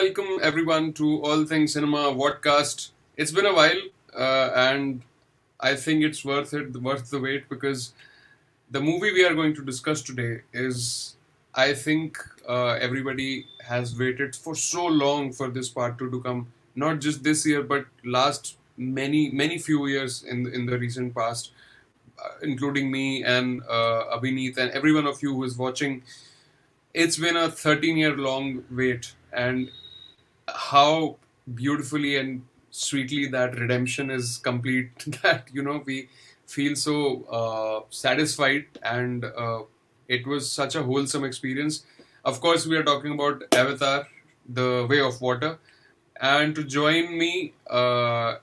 welcome everyone to All Things Cinema Vodcast. It's been a while, and I think it's worth the wait because the movie we are going to discuss today is, I think, everybody has waited for so long for this part two to come. Not just this year, but last many few years in the recent past, including me and Abhineet and every one of you who is watching. It's been a 13-year long wait, and how beautifully and sweetly that redemption is complete that we feel so satisfied, and it was such a wholesome experience. Of course, we are talking about Avatar, The Way of Water, and to join me to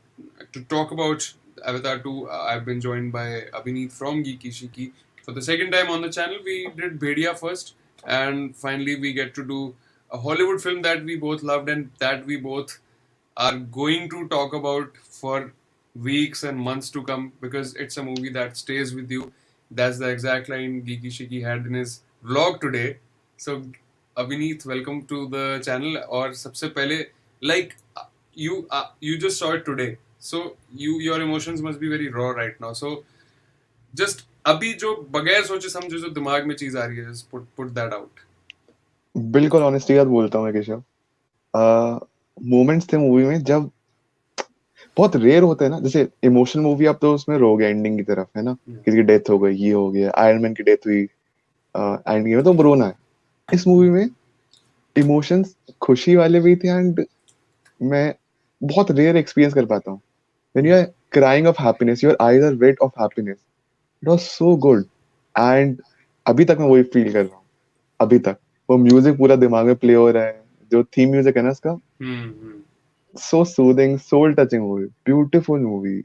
talk about Avatar 2, I've been joined by Abhineet from Geeky Shiki. For the second time on the channel, we did Bhedia first, and finally we get to do a Hollywood film that we both loved and that we both are going to talk about for weeks and months to come because it's a movie that stays with you. That's the exact line Geeky Shiki had in his vlog today. So, Abhineet, welcome to the channel. और सबसे पहले, like you just saw it today, so your emotions must be very raw right now. So just अभी जो बगैर सोचे समझे जो दिमाग में चीज आ रही है, just put that out. बिल्कुल ऑनेस्टी बात बोलता हूँ मैं केशव। मोमेंट्स थे मूवी में जब बहुत रेयर होते हैं ना, जैसे इमोशनल मूवी आप तो उसमें रोगे एंडिंग की तरफ है ना, किसी की डेथ हो गई, ये हो गया, आयरन मैन की डेथ हुई, एंडिंग में तो रोना है। इस मूवी में इमोशंस खुशी वाले भी थे, एंड मैं बहुत रेयर एक्सपीरियंस कर पाता हूँ when you are crying of happiness, your eyes are wet of happiness. It was so good, and अभी तक मैं वही फील कर रहा हूँ। अभी तक वो म्यूजिक पूरा दिमाग में प्ले हो रहा है, जो थीम म्यूजिक है ना इसका, so soothing, soul touching movie, beautiful movie.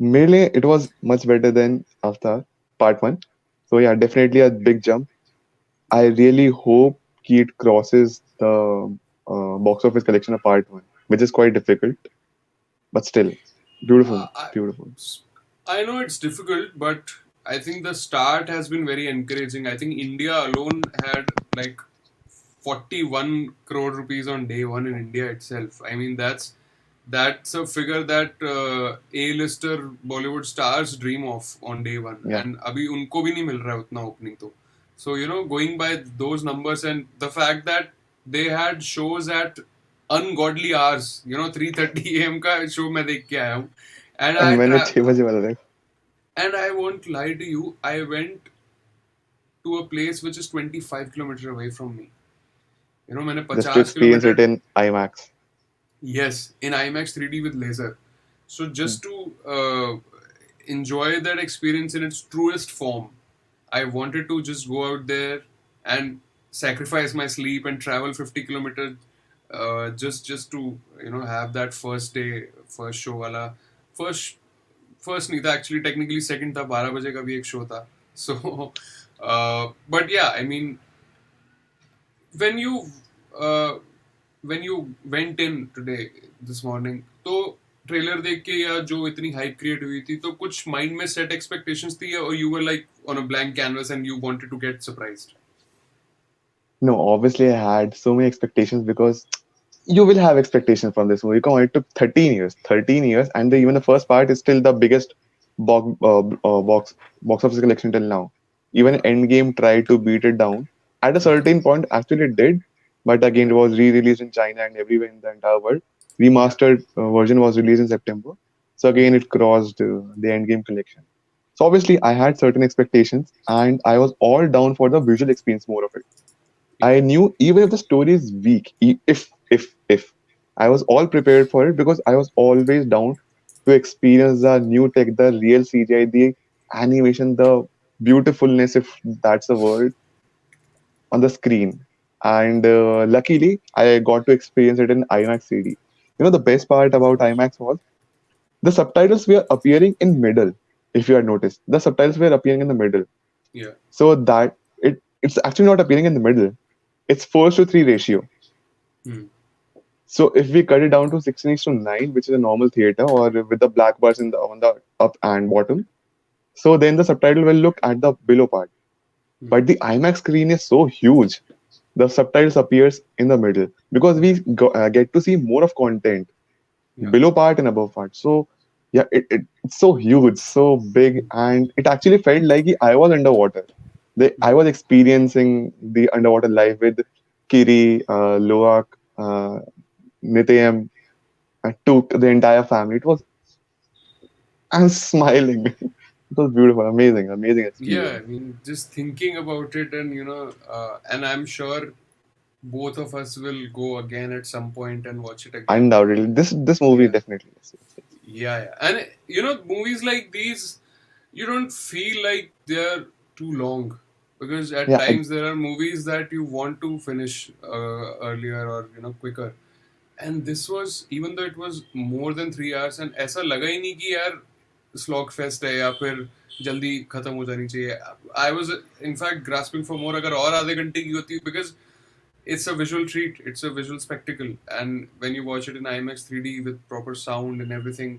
मेरे लिए it was much better than Avatar Part 1. So yeah, definitely a big jump. I really hope it crosses the box office collection of Part 1, which is quite difficult, but still beautiful, beautiful. I know it's difficult, but I think the start has been very encouraging. I think India alone had like 41 crore rupees on day one in India itself. I mean, that's a figure that A-lister Bollywood stars dream of on day one. Yeah. And अभी उनको भी नहीं मिल रहा है उतना opening तो. So, going by those numbers and the fact that they had shows at ungodly hours, 3:30 a.m. का show मैं देख के आया हूँ. And मैंने 6 बजे वाला देखा. And I won't lie to you, I went to a place which is 25 kilometers away from me. मैंने 50 just to experience it in IMAX. Yes, in IMAX 3D with laser. So just to enjoy that experience in its truest form, I wanted to just go out there and sacrifice my sleep and travel 50 kilometers just to have that first day, first show वाला, first नहीं था actually, technically second था, 12 बजे का भी एक show था. So but yeah, I mean, when you went in today this morning, तो ट्रेलर देख के या जो इतनी हाइप क्रिएट हुई थी, तो कुछ माइंड में सेट एक्सपेक्टेशंस थी, और you were like on a blank canvas and you wanted to get surprised? No, obviously I had so many expectations because you will have expectations from this movie. Come on, it took 13 years, and even the first part is still the biggest box office collection till now. Even Endgame tried to beat it down. At a certain point, actually it did, but again, it was re-released in China and everywhere in the entire world. Remastered version was released in September, so again it crossed the Endgame collection. So obviously, I had certain expectations, and I was all down for the visual experience more of it. I knew even if the story is weak, if I was all prepared for it because I was always down to experience the new tech, the real CGI, the animation, the beautifulness, if that's the word, on the screen. And luckily, I got to experience it in IMAX 3D. The best part about IMAX was the subtitles were appearing in middle. If you had noticed, the subtitles were appearing in the middle. Yeah. So that it's actually not appearing in the middle. It's 4:3 ratio. So if we cut it down to 16:9, which is a normal theater, or with the black bars on the up and bottom, so then the subtitle will look at the below part. But the IMAX screen is so huge. the subtitles appears in the middle because we Yeah. get to see more of content Yeah. below part and above part. So yeah, it's so huge, so big, and it actually felt like I was underwater. I Hmm. was experiencing the underwater life with Kiri, Loak, uh, Nitayam, Took, the entire family. It was I'm smiling. It was beautiful, amazing, amazing Yeah, experience. I mean, just thinking about it, and and I'm sure both of us will go again at some point and watch it again. Undoubtedly, this movie Yeah, definitely. Yes, yes, yes. yeah. And movies like these, you don't feel like they're too long, because at Yeah, times there are movies that you want to finish earlier or quicker. And this was, even though it was more than 3 hours, and ऐसा लगा ही नहीं कि यार slog fest है या फिर जल्दी खत्म हो जानी चाहिए. I was in fact grasping for more, अगर और आधे घंटे की होती, because it's a visual treat, it's a visual spectacle, and when you watch it in IMAX 3D with proper sound and everything,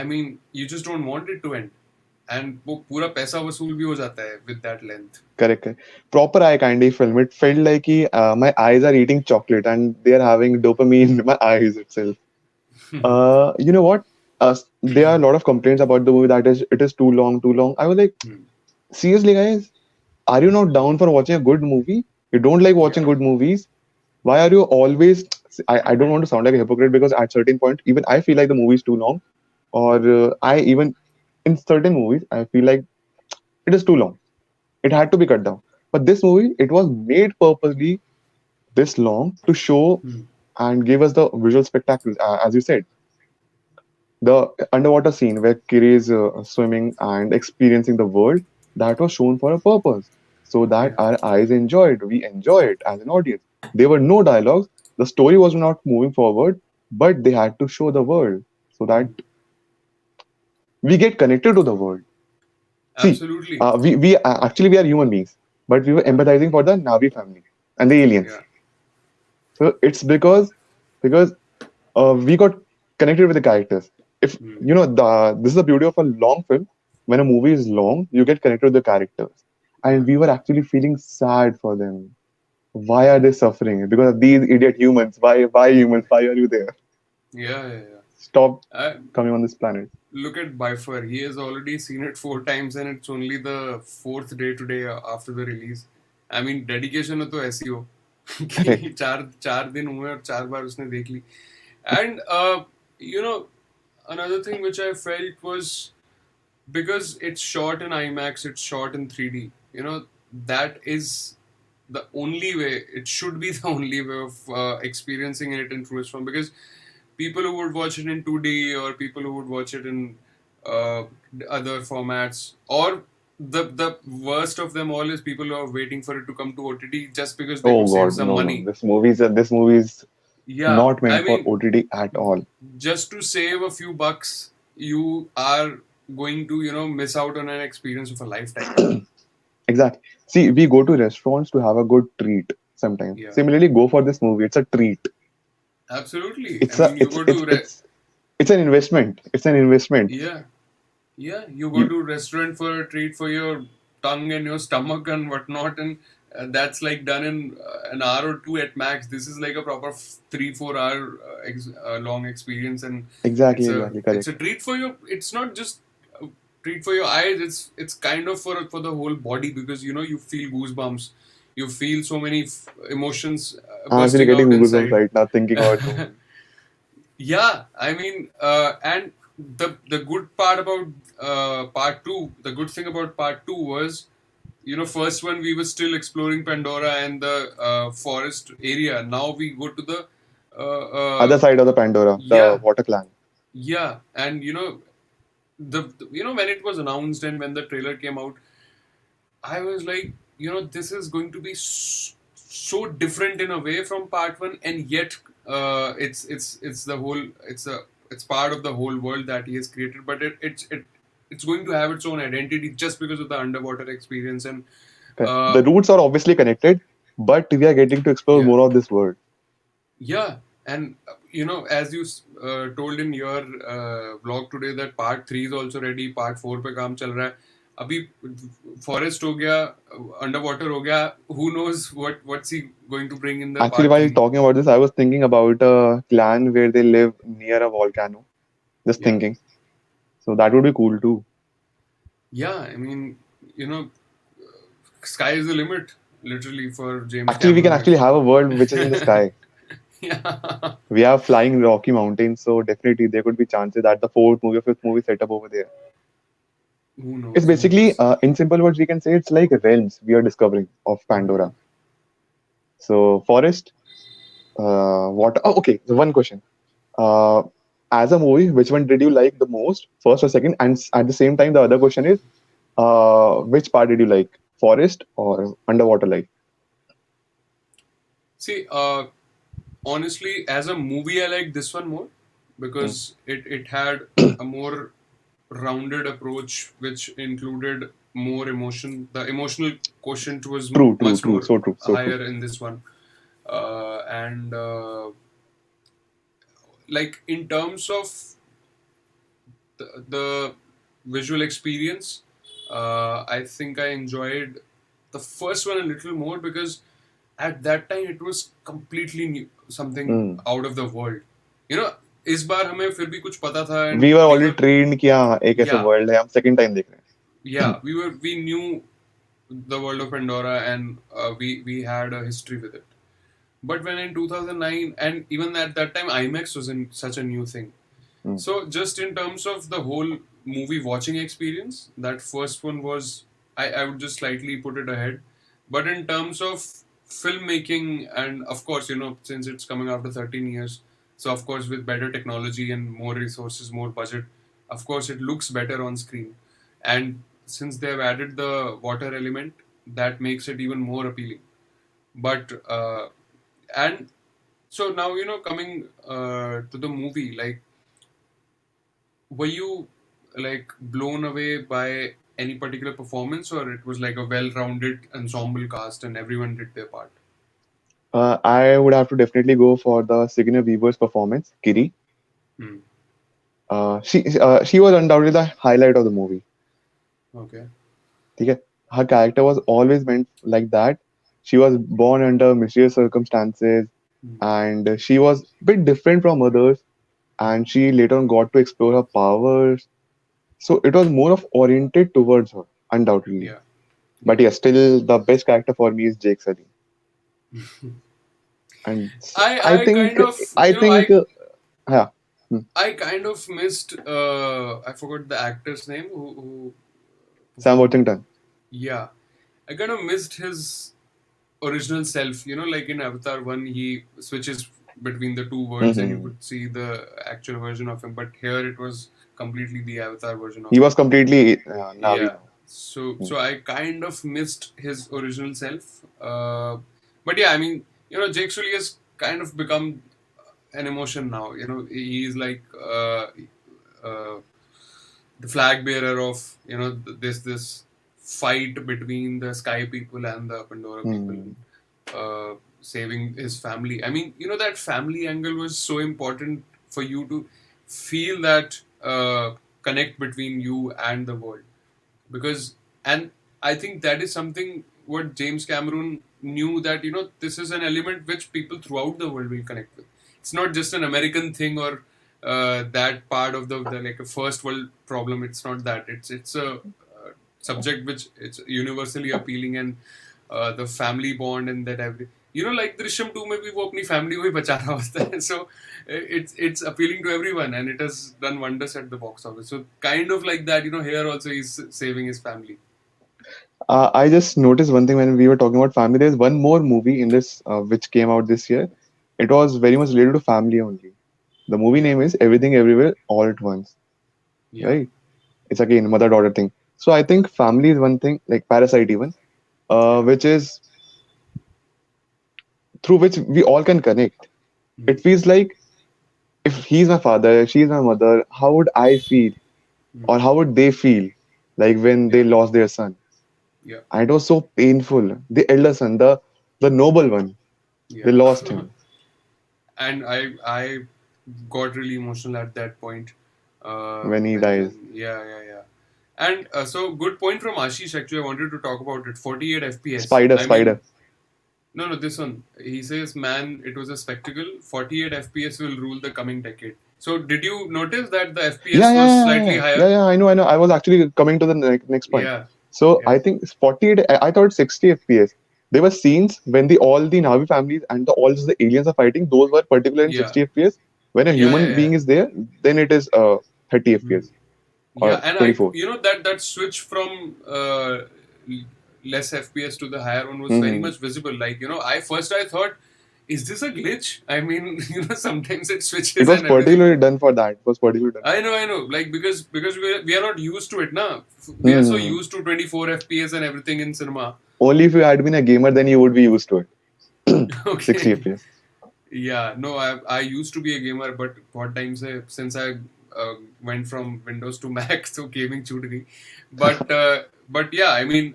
I mean, you just don't want it to end, and वो पूरा पैसा वसूल भी हो जाता है with that length. correct, correct. Proper eye candy film. It felt like my eyes are eating chocolate and they are having dopamine in my eyes itself. You know what? There are a lot of complaints about the movie that is it is too long, too long. I was like, seriously, guys, are you not down for watching a good movie? You don't like watching Yeah. good movies? Why are you always? I don't want to sound like a hypocrite because at certain point, even I feel like the movie is too long, or I even in certain movies I feel like it is too long. It had to be cut down. But this movie, it was made purposely this long to show Hmm. and give us the visual spectacle. As you said, the underwater scene where Kiri is swimming and experiencing the world, that was shown for a purpose, so that Yeah. our eyes enjoyed. We enjoy it as an audience. There were no dialogues. The story was not moving forward, but they had to show the world so that Hmm. we get connected to the world. See, Absolutely. we actually we are human beings, but we were Yeah. empathizing for the Navi family and the aliens. Yeah. So it's because we got connected with the characters. If Hmm. this is the beauty of a long film. When a movie is long, you get connected with the characters, Yeah. and we were actually feeling sad for them. Why are they suffering? Because of these idiot humans. Why humans? Why are you there? Yeah. Yeah. Yeah. Stop I, coming on this planet. look at Byfer. He has already seen it 4 times, and it's only the fourth day today after the release. I mean, dedication हो तो ऐसी हो Correct. कि चार चार दिन हुए और 4 बार उसने देख ली. And you know, another thing which I felt was, because it's shot in IMAX, it's shot in 3D. That is the only way. It should be the only way of experiencing it in truest form. Because people who would watch it in 2D, or people who would watch it in uh, other formats, or the worst of them all is people who are waiting for it to come to OTT just because they Oh could save God, some no, no. money. This movie is Yeah, not I meant for mean, OTT at all. just to save a few bucks, you are going to miss out on an experience of a lifetime. Exactly. See, we go to restaurants to have a good treat sometimes. Yeah, Similarly, go for this movie. It's a treat. absolutely. I It's a mean, you go to it's an investment. It's an investment. yeah, yeah, you go You, to restaurant for a treat for your tongue and your stomach and whatnot, and that's like done in an hour or two at max. This is like a proper 3-4 hour long experience, and exactly, it's a exactly, it's a correct. treat for your. It's not just a treat for your eyes. It's kind of for the whole body, because you feel goosebumps, you feel so many emotions I'm actually bursting getting out goosebumps inside. right now thinking about the movie. Yeah, I mean, and the good part about part two, the good thing about part two was, first one we were still exploring Pandora and the forest area. Now we go to the Other side of the Pandora, the yeah, water clan. yeah, and when it was announced and when the trailer came out, I was like, this is going to be so different in a way from part one, and yet it's the whole it's part of the whole world that he has created, but it's going to have its own identity just because of the underwater experience. And Okay. uh, The roots are obviously connected, but we are getting to explore yeah, more of this world. yeah, and as you told in your vlog today, that part 3 is also ready, part 4 पे काम चल रहा है. अभी forest हो गया, underwater हो गया. Who knows what's he going to bring in the Actually, part while 3? talking about this, I was thinking about a clan where they live near a volcano. Just Yeah. thinking. So that would be cool too. Yeah, I mean, you know, sky is the limit, literally, for James Actually, we can Cameron. actually If have a world which is in the sky. yeah, We have flying Rocky Mountains, so definitely there could be chances that the fourth movie or fifth movie set up over there. who It's knows? Who basically, knows? in simple words, we can say it's like realms we are discovering of Hmm. Pandora. So, Forest, what? Oh, okay, so one question. Uh, as a movie, which one did you like the most, first or second? And at the same time, the other question is, which part did you like, Forest or Underwater Life? See, honestly, as a movie, I like this one more Hmm. because it had a more rounded approach, which included more emotion. The emotional quotient was True, true, much true. more So true, so true. higher in this one. And like in terms of the visual experience, I think I enjoyed the first one a little more because at that time it was completely new, something Hmm. out of the world. You know, इस बार हमें फिर भी कुछ पता था and We were we already were trained कि हाँ एक ऐसे yeah world है हम second time देख रहे हैं. we knew the world of Pandora and we had a history with it. But when in 2009 and even at that time IMAX was in such a new thing. Hmm. So just in terms of the whole movie watching experience, that first one was I would just slightly put it ahead. But in terms of filmmaking and of course, you know, since it's coming after 13 years, so of course with better technology and more resources, more budget, of course it looks better on screen. And since they have added the water element, that makes it even more appealing. But and so now you know coming to the movie, like were you like blown away by any particular performance or it was like a well-rounded ensemble cast and everyone did their part? I would have to definitely go for the Sigourney Weaver's performance, Kiri. Hmm. She was undoubtedly the highlight of the movie. Okay. ठीक है? Her character was always meant like that. She was born under mysterious circumstances, Hmm. and she was a bit different from others. And she later on got to explore her powers. So it was more of oriented towards her, undoubtedly. Yeah. But Yeah. yeah, still the best character for me is Jake Sully. And I I think kind of I you know think yeah. Hmm. I kind of missed I forgot the actor's name who Sam performed it. Worthington. Yeah. I kind of missed his original self. You know, like in Avatar 1, he switches between the two worlds and you Hmm. could see the actual version of him. But here it was completely the Avatar version of He him. was completely Navi Yeah. now. Hmm. So I kind of missed his original self. But yeah, I mean, you know, Jake Sully has kind of become an emotion now. You know, he's like uh, the flag bearer of this fight between the Sky people and the Pandora people, Hmm. saving his family. I mean, you know that family angle was so important for you to feel that connect between you and the world because and I think that is something what James Cameron knew that you know this is an element which people throughout the world will connect with. It's not just an American thing or that part of the like a first world problem. It's not that. It's a subject which it's universally appealing and the family bond and that every you know like Drishyam 2 में भी वो अपनी family को ही बचा रहा होता है so it's appealing to everyone and it has done wonders at the box office so kind of like that you know here also he's saving his family. I just noticed one thing when we were talking about family. There's one more movie in this which came out this year. It was very much related to family only. The movie Yeah, name is Everything Everywhere All at Once. yeah, Right? It's again mother-daughter thing. So I think family is one thing, like Parasite even, yeah. which is through which we all can connect. It Mm, feels like if he's my father, if she's my mother, how would I feel, or mm, how would they feel, like when they yeah, lost their son? yeah, And it was so painful. The elder son, the noble one, they yeah. lost him And I got really emotional at that point when he when dies. yeah, yeah, yeah. And so good point from Ashish. Actually, I wanted to talk about it. 48 FPS. Spider, I mean, Spider. no, this one. He says, "Man, it was a spectacle. 48 FPS will rule the coming decade." So, did you notice that the Yeah, FPS was slightly higher? I know. I was actually coming to the next point. Yeah, So yeah, I think it's 48. I thought 60 FPS. There were scenes when all the Navi families and all the aliens are fighting. Those were particular in yeah, 60 FPS. When a yeah, human yeah, yeah. being is there, then it is 30 Hmm. FPS Yeah, or and 24. that switch from less FPS to the higher one was very Hmm. much visible. Like, I thought, is this a glitch? I mean, sometimes it It switches was and everything. particularly done for that. It was particularly done for I know. Like, because we are not used to it now. that. We are so Hmm. used to 24 FPS and everything in cinema. Only if you had been a gamer, then you would be used to it. 60 Okay. FPS. Yeah, no, I used to be a gamer, but बहुत time से since I went from Windows to Mac, so gaming छूट गई. But yeah, I mean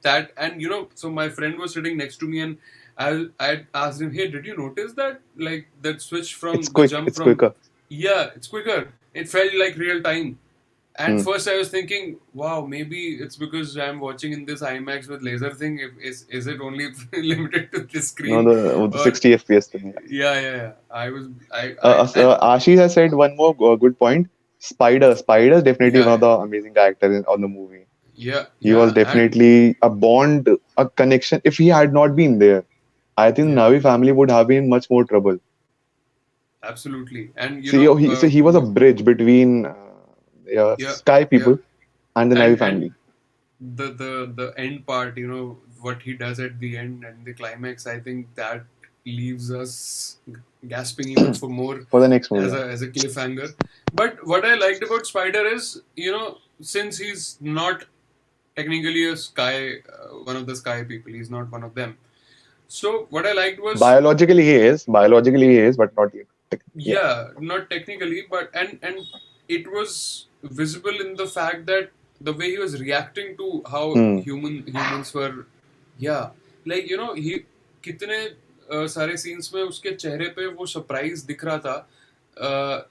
that, and so my friend was sitting next to me, and I asked him, hey, did you notice that, like, that switch It's from the quick. jump It's from, quicker. yeah, it's quicker. It felt like real time. And Hmm. first I was thinking, wow, maybe it's because I'm watching in this IMAX with laser thing. Is it only limited to this No, screen? the Or 60 FPS thing. yeah. I was I and Ashish has said one more good point. Spider. Spider is definitely one of yeah, the amazing characters on the movie. He was and definitely a bond, a connection. If he had not been there, I think yeah, Navi family would have been in much more trouble. absolutely. And See, he was a bridge between yeah, Sky yeah, people and the Navi and family. the end part, what he does at the end and the climax, I think that leaves us gasping even for more For the next movie. as Yeah. a cliffhanger. But what I liked about Spider is, since he's not technically a sky, one of the sky people, he's not one of them. So what I liked was, Biologically he is, but not yet. Yeah. yeah, not technically, but and it was visible in the fact that the way he was reacting to how Hmm. humans were, yeah, like he कितने सारे scenes में उसके चेहरे पे वो surprise दिख रहा था,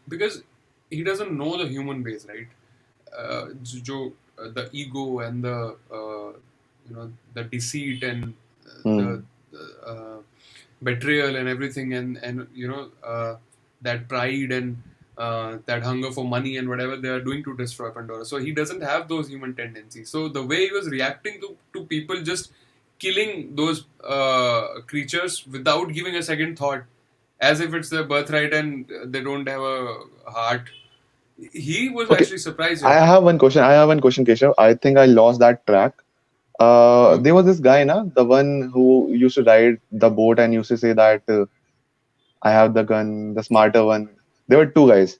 because he doesn't know the human base, right? जो the ego and the the deceit and Hmm. the betrayal and everything, and that pride and that hunger for money and whatever they are doing to destroy Pandora. So he doesn't have those human tendencies. So the way he was reacting to people just killing those creatures without giving a second thought, as if it's their birthright and they don't have a heart. He was Okay. actually surprising. I have one question. Keshav. I think I lost that track. Hmm. There was this guy, na, the one who used to ride the boat and used to say that I have the gun, the smarter one. There were two guys.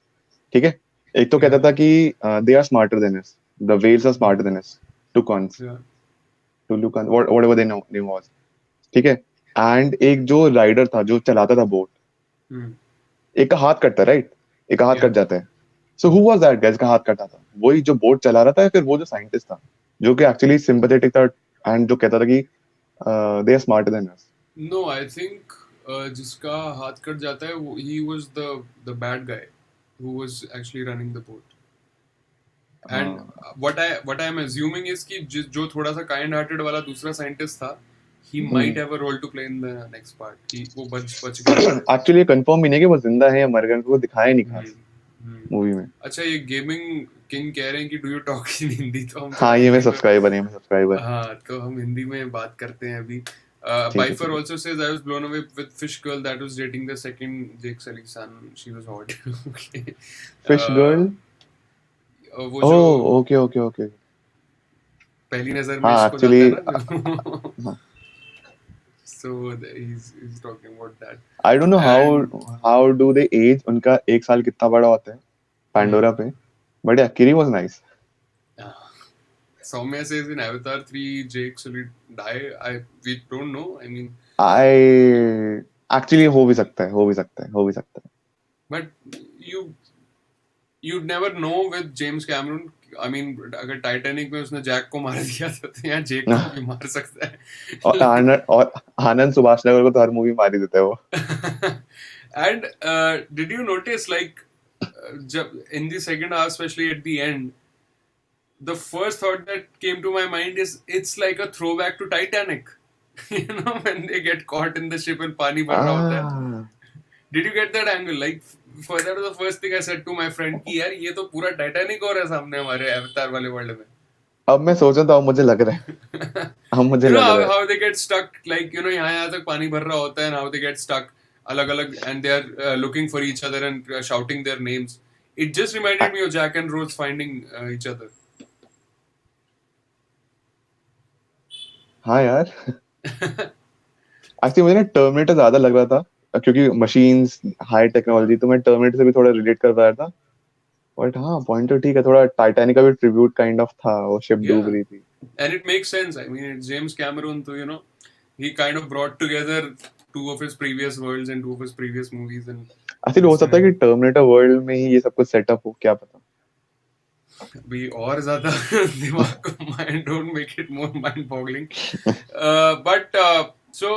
ठीक है? एक तो कहता Yeah. था कि they are smarter than us. The whales are Hmm. smarter than us. Tucans, Yeah. Tulukan, whatever their name was. ठीक है? And एक जो राइडर था, जो चलाता था बोट, Hmm. एक का हाथ कटता, राइट? एक का हाथ Yeah. कट जाता है. So who was that guy जिसका हाथ कटा था? वही जो बोट चला रहा था या फिर वो जो साइंटिस्ट था, जो कि एक्चुअली सिंपैथेटिक था एंड जो कहता था कि they are smarter than us. No, I think जिसका हाथ कट जाता है वो he was the bad guy who was actually running the boat. And what I am assuming is कि जो थोड़ा सा kind hearted वाला दूसरा scientist था, he might have a role to play in the next part. वो बच गया था. एक्चुअली कंफर्म भी नहीं है कि वो जिंदा है या मर गए, वो दिखाया नहीं खास हम्म. मूवी में. अच्छा, ये गेमिंग किंग कह रहे हैं कि do you talk in Hindi, तो हम हाँ, ये मैं हिंदी में सब्सक्राइबर. हाँ, तो हम हिंदी में बात करते हैं अभी. ठीक है, Bifer ठीक है. also says I was blown away with Fish Girl that was dating the second Jake Sully son. She was hot. Okay. Fish girl. वो जो ओह, ओके. पहली नजर में हाँ, इसको जाता एक्चुअली है ना. So he's talking about that. I don't know And how do they age. उनका एक साल कितना बड़ा होता है पैंडोरा पे. बट या किरी was nice. Soumya says in Avatar 3 Jake Sully die. We don't know. I mean, I actually हो भी सकता है. but you'd never know with James Cameron. I mean, अगर टाइटैनिक में उसने जैक को मार दिया था, तो यहाँ जेक को भी मार सकता है. और आनंद सुभाष नगर को तो हर मूवी मार ही देता है वो. And did you notice, like, in the second half, especially at the end, the first thought that came to my mind is it's like a throwback to Titanic. When they get caught in the ship and पानी भर रहा होता है. Ah, Did you get that angle? Like, for that was the first thing I said to my friend कि यार ये तो पूरा टाइटैनिक हो रहा है सामने हमारे अवतार वाले वर्ल्ड में. अब मैं सोच रहा था, अब मुझे लग रहा है, अब मुझे You know लग रहा है. how they get stuck, like यहाँ तक पानी भर रहा होता है and how they get stuck अलग अलग and they are looking for each other and shouting their names. It just reminded me of Jack and Rose finding each other. हाँ यार, एक्चुअली मुझे ना टर्मिनेटर ज्यादा लग रहा था, क्योंकि मशीन्स, हाई टेक्नोलॉजी, तो मैं टर्मिनेटर से भी थोड़ा रिलेट कर पाया था. बट हाँ, पॉइंट तो ठीक है, थोड़ा टाइटैनिक का भी ट्रिब्यूट काइंड ऑफ था, वो शिप डूब Yeah, रही थी. and it makes sense. I mean, it's James Cameron, so he kind of brought together two of his previous worlds and two of his previous movies, and actually हो सकता है कि terminator world में ही ये सब कुछ सेटअप हो, क्या पता. भी और ज्यादा दिमाग को mind don't make it more mind boggling. But so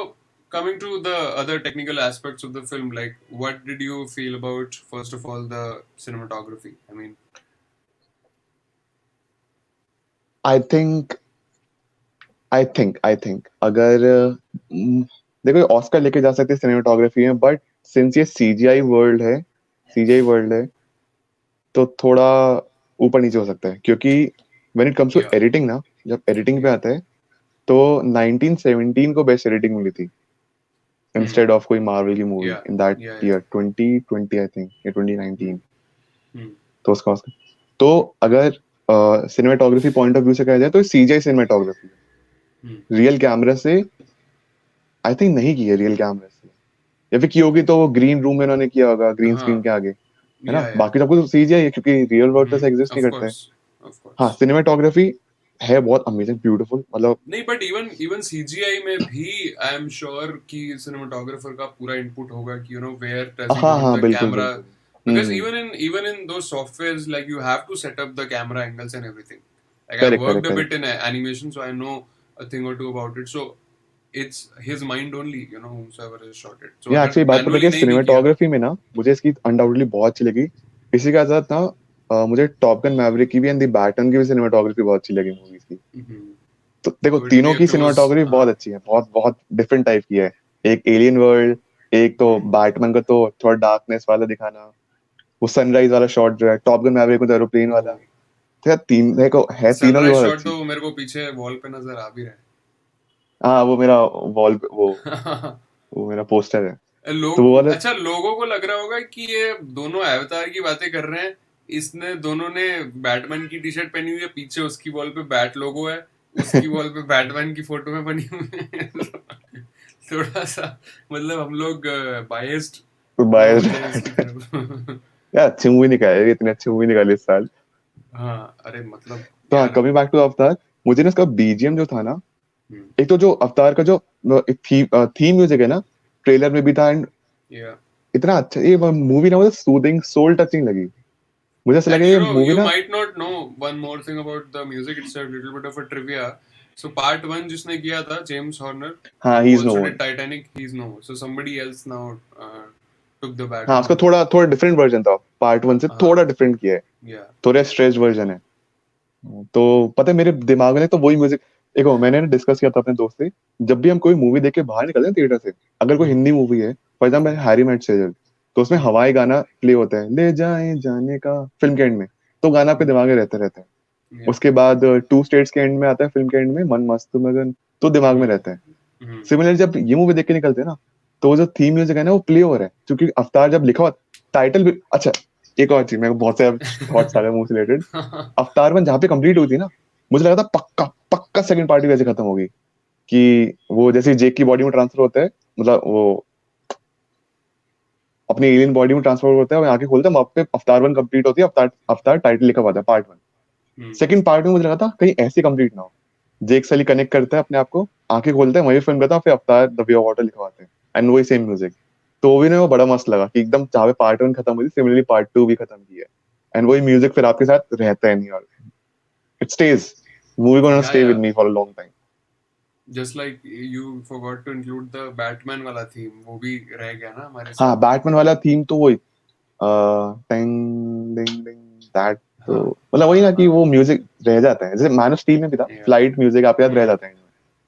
coming to the other technical aspects of the film, like what did you feel about first of all the cinematography? I mean, I think अगर देखो, Oscar लेके जा सकते हैं cinematography में, but since ये CGI world है, तो थोड़ा ऊपर नीचे हो सकता है, क्योंकि when it comes to yeah, editing ना, जब एडिटिंग पे आता है, तो 1917 को बेस्ट एडिटिंग मिली थी इंस्टेड ऑफ कोई मार्वल की movie yeah, in that yeah, year 2020 I think, या 2019. Hmm. तो उसका ऑस्कर. तो अगर सिनेमेटोग्राफी पॉइंट ऑफ व्यू से कहा जाए, तो CGI cinematography Hmm. Real camera से आई थिंक नहीं की है, रियल कैमरा से, या फिर की होगी तो वो ग्रीन रूम में उन्होंने किया होगा, ग्रीन स्क्रीन के आगे, है ना. Yeah. बाकी सब कुछ सीजीआई है, क्योंकि रियल वर्ल्ड तो एग्जिस्ट Of नहीं करता है. course, of हाँ, course. सिनेमेटोग्राफी है बहुत अमेजिंग, ब्यूटीफुल, मतलब. नहीं, but even CGI में भी I am sure कि cinematographer का पूरा input होगा कि where does he हाँ want हाँ, the बिल्कुल camera, बिल्कुल. because even in those softwares, like you have to set up the camera angles and everything. Like I correct worked correct a correct. bit in animation, so I know a thing or two about it. So it's his mind only, whomsoever has shot it. So ये अगर actually बात पता है manually कि नहीं भी किया. Cinematography में ना, मुझे इसकी अनडाउटली बहुत अच्छी लगी. इसी के साथ ना, मुझे टॉप गन मैवरिक की भी एंड द बैटन की भी सिनेमेटोग्राफी बहुत अच्छी लगी मूवीज की. Mhm. तो देखो, So it'll तीनों be a की close. सिनेमेटोग्राफी बहुत अच्छी है, बहुत बहुत डिफरेंट टाइप की है. एक एलियन वर्ल्ड, एक तो बैटमैन का तो थोड़ा डार्कनेस वाला दिखाना, वो सनराइज वाला शॉट जो है, टॉप गन मैवरिक में तो एरोप्लेन वाला. तो यार, देखो है, तीनों की सनराइज बहुत शॉट अच्छी. तो मेरे को पीछे वॉल पे नजर आ भी रहा हाँ, वो मेरा वॉल, है. वो मेरा पोस्टर है, तो वो लोग वाला. अच्छा, लोगों को लग रहा होगा कि ये दोनों अवतार की बातें कर रहे हैं. इसने दोनों ने बैटमैन की टी शर्ट पहनी हुई है, पीछे उसकी वॉल पे बैट लोगो है, उसकी वॉल पे बैटमैन की फोटो में बनी हुई है. थोड़ा सा मतलब हम लोग बायस्ड ना हो जाए इसकी बायस. तरफ. यार, अच्छी मूवी निकाली, इतनी अच्छी मूवी निकाली इस साल. हाँ, अरे मतलब तो हाँ, यार. कमिंग बैक टू अवतार, मुझे ना इसका बीजीएम जो था ना, हम्म, एक तो जो अवतार का जो थीम म्यूजिक है ना, ट्रेलर में भी था, एंड yeah. इतना अच्छा ये मूवी ना, मुझे सूदिंग, सोल टचिंग लगी. मुझे ऐसा लगा And ये मूवी you ना. might not know one more thing about the music itself, little bit of a trivia. So part one जिसने किया था James Horner, हाँ, who he is no also one. did Titanic, he's no. So somebody else now took the हाँ, baton उसका over. थोड़ा थोड़ा different version था, part one से हाँ, थोड़ा डिफरेंट किया है, yeah. थोड़ा स्ट्रेच वर्जन है. तो पता है, मेरे दिमाग में तो वही म्यूजिक. देखो, मैंने डिस्कस किया था अपने दोस्त से, जब भी हम कोई मूवी देख के बाहर निकलते हैं थिएटर से, अगर कोई Hmm. हिंदी मूवी है, for example Harry met Sejal, तो उसमें Hmm. हवाई गाना प्ले होता है, ले जाए जाने का, फिल्म के एंड में, तो गाना आपके दिमाग में रहता रहता है. Yeah. उसके बाद टू स्टेट्स के एंड में आता है, फिल्म के एंड में, मन मस्त मगन, तो दिमाग में Hmm. रहता है. Hmm. सिमिलर जब ये मूवी देख के निकलते हैं ना, तो वो जो थीम म्यूजिक है ना, वो प्ले हो रहा है, क्योंकि अवतार जब लिखा हुआ, टाइटल भी अच्छा. एक और चीज, मेरे को बहुत से थॉट्स आ रहे हैं मूवी से रिलेटेड. अवतार वन जहाँ पे कंप्लीट हुई थी ना, मुझे लगा था पक्का पक्का सेकंड पार्टी वैसे खत्म होगी, कि वो जैसे जेक की बॉडी में ट्रांसफर होता है, मतलब वो अपनी एलियन बॉडी में ट्रांसफर होता है, वो आंखें खोलता है, वहां पे अवतार वन कंप्लीट होती है, अवतार अवतार टाइटल लिखा हुआ था, part one. Hmm. Second part में मुझे लगा था कहीं ऐसे कंप्लीट ना हो, जेक सली कनेक्ट करता है अपने आप को, आंखें खोलता है, वही फिल्म करता है, फिर अवतार द वे ऑफ वाटर लिखा हुआ है, एंड वही सेम म्यूजिक. तो वो भी ना, वो बड़ा मस्त लगा कि एकदम जहाँ पे पार्ट वन खत्म हुई थी, सिमिलरली पार्ट टू भी खत्म की है, एंड वही म्यूजिक फिर आपके साथ रहता है, नहीं, और it stage, movie gonna Yeah, stay with yeah. Me for a long time. Just like you forgot to include the Batman वाला theme, वो भी रह गया ना हमारे हाँ, साथ. बैटमैन वाला थीम तो वही टिंग डिंग डिंग, दैट तो हाँ मतलब वही ना कि हाँ वो म्यूजिक रह जाता है, जैसे मैन ऑफ स्टील में भी था, या फ्लाइट म्यूजिक आपके याद रह जाता है।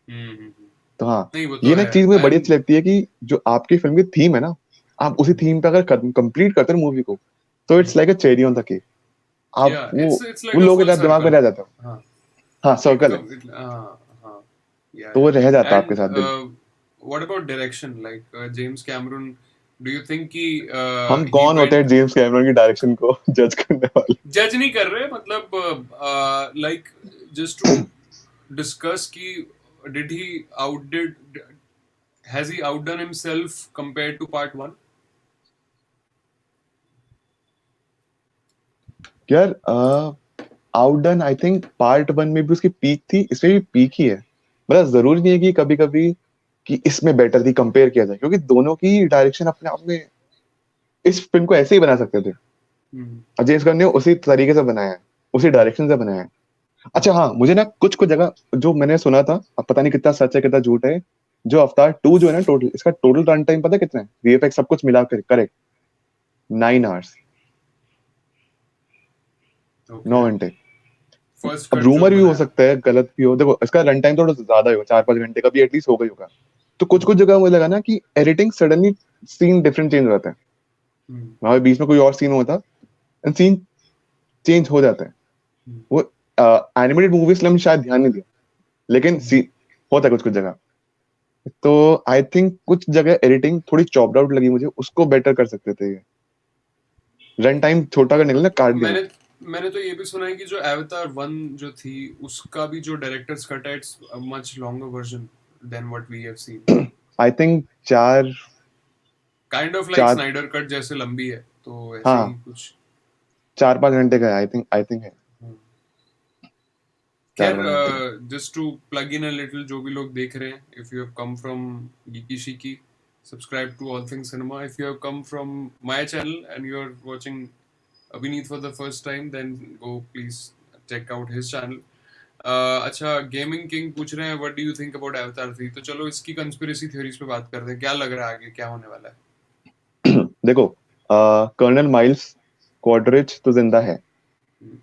हम्म। तो हाँ, नहीं वो तो ये ना है एक चीज मुझे बड़ी एंड अच्छी लगती है कि जो आपकी फिल्म की थीम है ना, आप उसी थीम पे अगर कंप्लीट करते हो मूवी को, तो it's like a cherry on the cake. आप या इट्स वो लाइक अ लोग फुल इधर दिमाग में सर्कल। रह जाते हो। हाँ हाँ, इट सर्कल है, कम इट हाँ तो वो रह या जाता है आपके एंड साथ दिल। What about direction like James Cameron do you think कि हम ही कौन होते हैं वेंट जेम्स कैमरन की डायरेक्शन को जज करने वाले? जज नहीं कर रहे मतलब लाइक जस्ट टू डिस्कस कि did he outdid has he outdone himself compared to part 1? यार आउटडन आई थिंक पार्ट वन में भी उसकी पीक थी, इसमें भी पीक ही है। मतलब जरूरी नहीं है कि कभी कभी कि इसमें बेटर थी कंपेयर किया जाए, क्योंकि दोनों की डायरेक्शन अपने आप में इस फिल्म को ऐसे ही बना सकते थे। हम्म अजय देवगन ने उसी तरीके से बनाया है, उसी डायरेक्शन से बनाया है। अच्छा हाँ, मुझे ना कुछ कुछ जगह जो मैंने सुना था, अब पता नहीं कितना सच है कितना झूठ है, जो अवतार टू जो है ना, टोटल इसका टोटल रन टाइम पता है कितना है, वीएफएक्स सब कुछ मिला कर करेक्ट 9 आवर्स, ओके 9 घंटे। फर्स्ट अब कट जो रूमर भी हो बनाया सकता है, गलत भी हो, देखो इसका रन टाइम थोड़ा ज्यादा ही होगा, 4-5 घंटे का भी एटलीस्ट होगा ही होगा। तो कुछ हम्म कुछ जगह मुझे लगा ना कि editing suddenly scene different change हो जाता है, हम्म वहां बीच में कोई और सीन होता एंड सीन चेंज हो जाता है। हम्म वो एनिमेटेड मूवीज में हम शायद ध्यान नहीं दिया, लेकिन हम्म होता है कुछ कुछ जगह। तो आई थिंक कुछ जगह एडिटिंग थोड़ी चॉप्ड आउट लगी मुझे, उसको बेटर कर सकते थे ये, रन टाइम छोटा करने के लिए ना काट दिया। मैंने मैंने तो ये भी सुना है कि जो एवतार 1 जो थी उसका भी जो डायरेक्टर्स कट है it's much longer version than what we have seen I think चार काइंड ऑफ लाइक चार स्नाइडर कट जैसे लंबी है तो ऐसे ही हाँ, कुछ 4-5 घंटे का है, आई थिंक है हम्म। चार खैर पाँच घंटे का। Just to plug in a little जो भी लोग देख रहे हैं if you have come from geeky sheeky subscribe to all things cinema if you have come from my channel and you are watching Abhineet for the first time, then go please check out his channel. अच्छा gaming king पूछ रहे हैं what do you think about अवतार 3 तो चलो इसकी conspiracy theories पे बात करते हैं क्या लग रहा है आगे क्या होने वाला देखो, कर्नल माइल्स क्वाड्रिच तो जिंदा है, है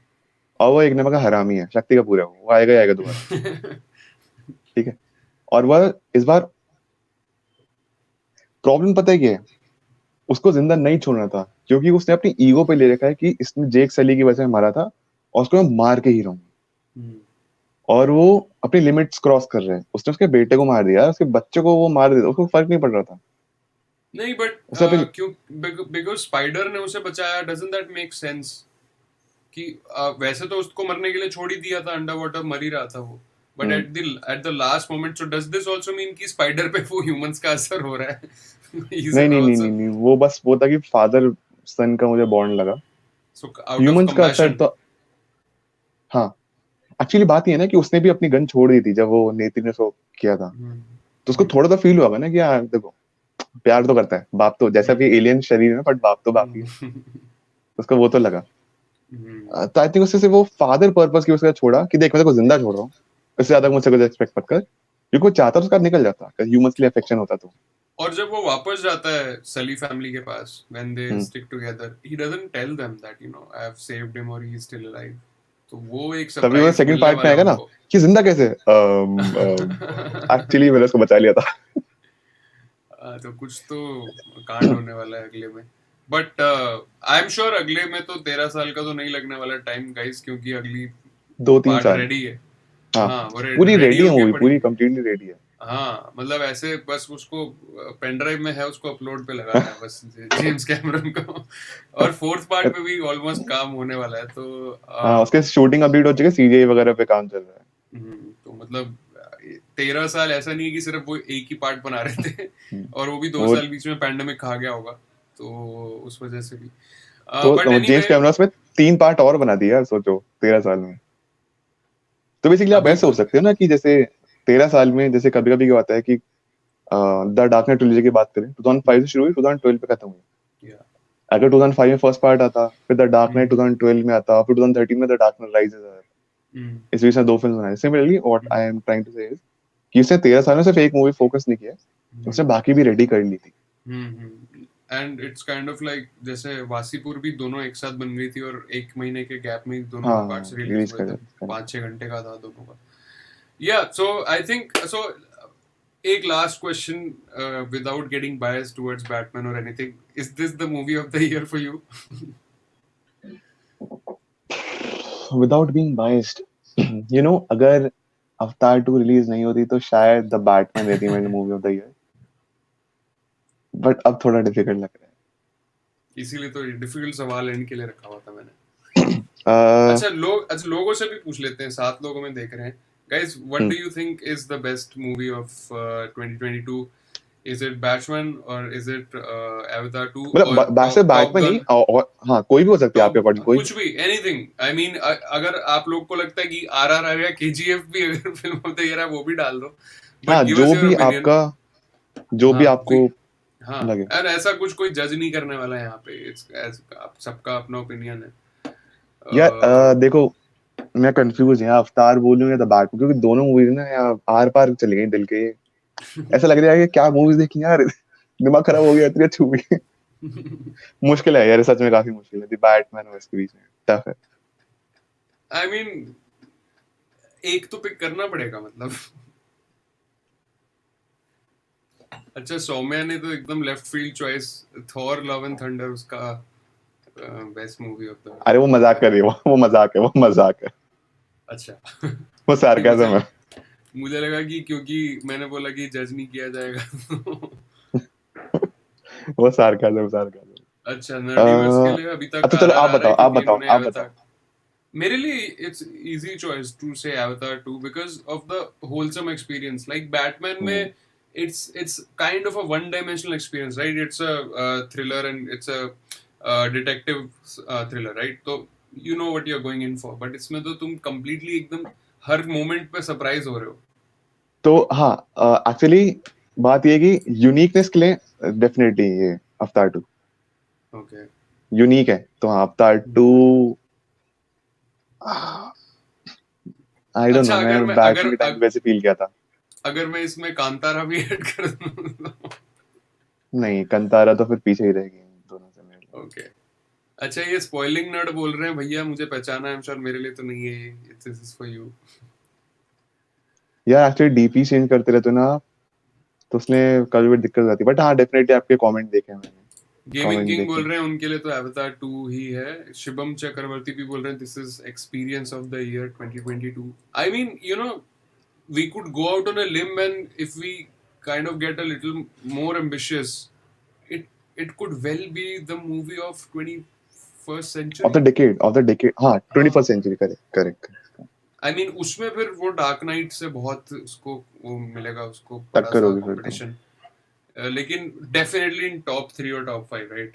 और वो एक नंबर का हरामी है, शक्ति का पूरा, वो आएगा ही आएगा दोबारा। ठीक है, और वह इस बार प्रॉब्लम पता है क्या है, उसको जिंदा नहीं छोड़ना था, क्योंकि उसने अपनी ईगो पे ले रखा है कि इसने जेक सली की वजह से मारा था और उसको मैं मार के ही रहूंगा। और वो अपनी लिमिट्स क्रॉस कर रहे हैं, उसने उसके बेटे को मार दिया, उसके बच्चे को वो मार दिया, उसको फर्क नहीं पड़ रहा था। नहीं बट उसने अपनी क्यों बिकॉज स्पाइडर ने उसे बचाया डजंट दैट मेक सेंस कि वैसे तो उसको मरने के लिए छोड़ ही दिया था अंडर वाटर मर ही रहा था वो but hmm, at the last moment so does this also mean कि स्पाइडर पे वो ह्यूमंस का असर हो रहा है ही इज नहीं नहीं नहीं आल्सो नहीं नहीं, वो बस वो था कि फादर सन का मुझे बॉन्ड लगा। सो आउट ऑफ ह्यूमंस का असर कंपैशन तो, हाँ, एक्चुअली बात ये है ना कि उसने भी अपनी गन छोड़ दी थी जब वो नेती ने सो किया था, तो उसको थोड़ा सा फील हुआ ना कि यार देखो, प्यार तो करता है बाप, तो जैसा भी एलियन शरीर है बट बाप तो बाप ही है, उसको वो तो लगा। तो आई थिंक उससे सिर्फ वो फादर पर्पस की उसका छोड़ा कि देख मैं तेरे को जिंदा छोड़ रहा हूँ, इससे ज्यादा मुझसे कुछ एक्सपेक्ट मत कर, क्योंकि वो चाहता तो उसका निकल जाता अगर ह्यूमंस के लिए अफेक्शन होता तो। और जब वो वापस जाता है सली फैमिली के पास when they hmm, stick together he doesn't tell them that you know I have saved him और ही इज स्टिल अलाइव तो वो एक तभी वो सरप्राइज सेकंड मिलने पार्ट में वाला है आएगा ना उनको कि जिंदा कैसे, एक्चुअली मैंने उसको बचा लिया था। तो कुछ तो कांड होने वाला है अगले में बट आई एम श्योर अगले में तो 13 साल का तो नहीं लगने वाला टाइम गाइस क्योंकि अगली 2-3 साल, रेडी है हाँ, हाँ वो पूरी रेडी रेडी है होके मूवी, पड़ी पूरी है कंप्लीटली रेडी है। हाँ मतलब ऐसे बस उसको पेन ड्राइव में है उसको अपलोड पे लगाना है बस जेम्स कैमरन को और फोर्थ पार्ट पे भी ऑलमोस्ट काम होने वाला है तो हाँ, उसके शूटिंग अपडेट हो चुके, सीजीआई वगैरह पे काम चल रहा तो मतलब 13 साल ऐसा नहीं है कि सिर्फ वो एक ही पार्ट बना रहे थे है। और वो भी दो वो साल बीच में पैंडेमिक खा गया होगा तो उस वजह से भी बट तो जेम्स एनीवे कैमरन उसमें 3 पार्ट और बना दिया यार, सोचो 13 साल में। तो बेसिकली आप अभी ऐसे हो सकते हो ना कि जैसे 13 साल में, जैसे कभी कभी क्या होता है कि द डार्क नाइट ट्रिलॉजी की बात करें, 2005 से शुरू हुई, 2012 पे खत्म हुई। या अगर 2005 में फर्स्ट पार्ट आता, फिर द डार्क नाइट 2012 में आता, फिर 2013 में द डार्क नाइट राइजेस आता, इस बीच में 2 फिल्म बनाई। Similarly what I am trying to say is कि उसने 13 साल में सिर्फ एक मूवी फोकस नहीं किया, उसने बाकी भी रेडी कर ली थी। And it's kind of like जैसे वासीपुर भी दोनों एक साथ बन गई थी और 1 महीने के गैप में दोनों हाँ पार्ट्स रिलीज रिलीज हुए कर थे, देते 5-6 घंटे का था दोनों का. या सो आई थिंक सो एक last question without getting biased towards Batman और anything, is this the movie of the year for you? Without being biased you know अगर अवतार 2 रिलीज नहीं होती तो शायद द बैटमैन रहती मेरी movie of the year, but अब थोड़ा डिफिकल्ट लग रहा इसीलिए तो डिफिकल्ट सवाल एंड के लिए रखा हुआ था मैंने. है. अच्छा लोगों से भी पूछ लेते हैं, 7 लोगों में देख रहे हैं. Guys, what do you think is the best movie of 2022? Is it Batman और इज इट अवतार 2 मतलब और वैसे टॉप बैटमैन गन? ही और हाँ कोई भी हो सकती है आपके अकॉर्डिंग, कोई कुछ भी, एनीथिंग. आई मीन अगर आप लोग को लगता है कि आरआरआर या केजीएफ भी अगर फिल्म ऑफ द ईयर है वो भी डाल दो, बट हाँ गिव अस योर ओपिनियन. जो भी हाँ आपको हाँ, लगे. और ऐसा कुछ कोई जज नहीं करने वाला है यहाँ पे. इट्स सबका अपना ओपिनियन है. यार अह, देखो मैं कंफ्यूज हूँ, अवतार बोलूं या द बैटमैन, क्योंकि दोनों मूवीज ना यार आर पार चली गई दिल के. ऐसा लग रहा है कि क्या मूवीज देखी यार, दिमाग खराब हो गया, इतनी अच्छी मूवी. मुश्किल है यार, सच में काफी मुश्किल है द बैटमैन और इसके बीच में, टफ है. आई मीन एक तो पिक करना पड़ेगा मतलब. अच्छा, सौम्या ने तो एकदम left field choice, Thor love and thunder उसका बेस्ट मूवी ऑफ द अरे वो मजाक कर रही है, वो मजाक है, वो मजाक है, अच्छा. वो नहीं, मुझे सार्केज्म है. मुझे लगा कि क्योंकि मैंने बोला कि जज नहीं किया जाएगा. वो सार्केज्म. अच्छा, नर्डिवर्स के लिए अभी तक अच्छा चलो आप आरआरआर है बताओ, क्योंकि इन्होंने आप बताओ. अवतार. मेरे लिए इट्स इजी चॉइस टू से Avatar 2 because of the wholesome experience. Like Batman hmm. में it's kind of a one dimensional experience, right? It's a thriller and it's a detective thriller, right? तो you know what you're going in for, but इसमें तो तुम completely एकदम हर moment पे surprise हो रहे हो. तो हाँ एक्चुअली बात ये है कि यूनिकनेस के लिए डेफिनेटली ये अवतार 2 ओके. यूनिक है, तो हाँ अवतार 2. आई डोंट नो, अच्छा, मैं अगर मैं बैटमैन के टाइम वैसे फील किया था. अगर मैं इसमें कांतारा भी ऐड कर दूं. नहीं कंतारा तो फिर पीछे ही रहेगी इन दोनों से मेरे लिए. ओके. अच्छा, ये स्पॉइलिंग नर्ड बोल रहे हैं भैया, मुझे पहचाना है शायद, मेरे लिए तो नहीं है ये. This is for you. यार एक्चुअली डीपी चेंज करते रहते हो ना आप, तो उसने कभी भी दिक्कत आती है, बट हाँ डेफिनेटली आपके कमेंट देखे हैं मैंने, गेमिंग कमेंट किंग देखे. बोल रहे हैं उनके लिए तो अवतार 2 ही है. शिवम चक्रवर्ती भी बोल रहे हैं this is experience of the year 2022. I mean you know we could go out on a limb and if we kind of get a little more ambitious, it it could well be the movie of 21st century. Of the decade हाँ, हाँ, 21st century. Correct correct. I mean उसमें फिर वो dark night से बहुत उसको वो मिलेगा, उसको बड़ा टक्कर सा होगी फिर तो. कंपटीशन. लेकिन डेफिनेटली इन टॉप 3 और टॉप 5, राइट?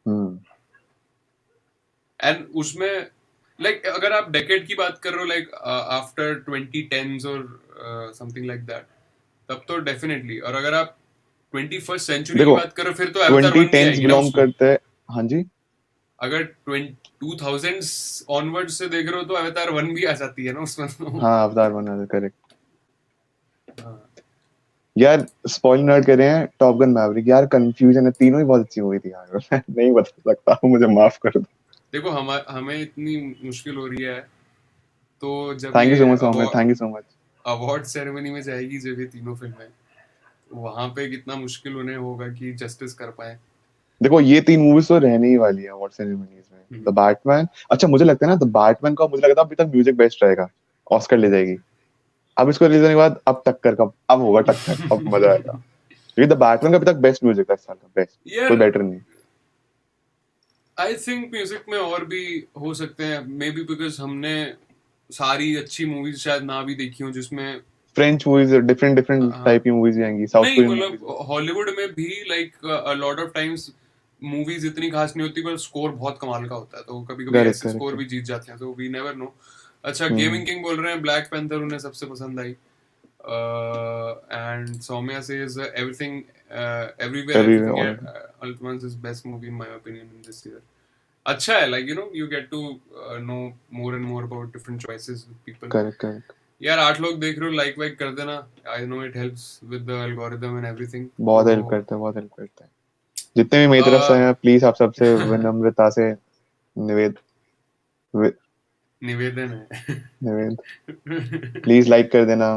हम्म. एंड उसमें लाइक अगर आप डेकेड की बात कर रहे हो लाइक आफ्टर 2010s और समथिंग लाइक दैट, तब तो डेफिनेटली. और अगर आप 21st सेंचुरी की देखो बात कर रहे हो फिर तो अवतार 1 भी 2010s आएगी ना बिलोंग उसमें. करते हैं. हाँ जी. अगर 2000s ऑनवर्ड से देख रहे हो तो अवतार 1 भी आ जाती है ना उसमें तो. हाँ अवतार बना है, करेक्ट. हाँ. यार स्पॉइल नर्ड कर रहे हैं, टॉप गन मैवरिक, यार कंफ्यूजन है, तीनों ही बहुत अच्छी मूवी थी यार. मैं नहीं बता सकता, मुझे माफ कर दो. देखो हमें इतनी मुश्किल हो रही है, तो जब थैंक यू सो ये much Soman, thank you so much. Award ceremony में जाएगी जब ये तीनों फिल्में, वहां पे कितना मुश्किल उन्हें होगा कि जस्टिस कर पाए. देखो ये 3 मूवीज तो रहने ही वाली है अवार्ड सेरेमनीज में. द बैटमैन, अच्छा मुझे लगता है ना द बैटमैन का, मुझे लगता है अभी तक म्यूजिक बेस्ट रहेगा, ऑस्कर ले जाएगी. अब इसको रिलीज होने के बाद अब टक्कर का, अब होगा टक्कर, अब मजा आएगा, क्योंकि द बैटमैन का अभी तक बेस्ट म्यूजिक है इस साल का, बेस्ट, कोई यार बेटर नहीं. आई थिंक म्यूजिक में और भी हो सकते हैं, मे बी बिकॉज हमने सारी अच्छी मूवीज शायद ना भी देखी हो जिसमें. फ्रेंच मूवीज डिफरेंट डिफरेंट हाँ, टाइप की मूवीज भी आएंगी, साउथ नहीं कोरियन मूवीज. मतलब हॉलीवुड में भी like a lot of times movies इतनी खास नहीं होती पर स्कोर बहुत कमाल का होता है, तो कभी कभी करेक्ट ऐसे स्कोर करेक्ट. भी जीत जाते हैं, तो वी नेवर नो. अच्छा, हम्म. गेमिंग किंग बोल रहे हैं ब्लैक पैंथर उन्हें सबसे पसंद आई. And Soumya says everything everywhere everywhere everything all. At all once is best movie in my opinion in this year. अच्छा है, like you know you get to know more and more about different choices with people. Correct correct. यार 8 लोग देख रहे हो, like वाइक कर देना. I know it helps with the algorithm and everything. बहुत तो हेल्प करता है, बहुत हेल्प करता है. जितने भी मेरी तरफ से अ, हैं प्लीज आप सबसे विनम्रता से निवेद वि- निवेदन है। निवेद प्लीज लाइक कर देना,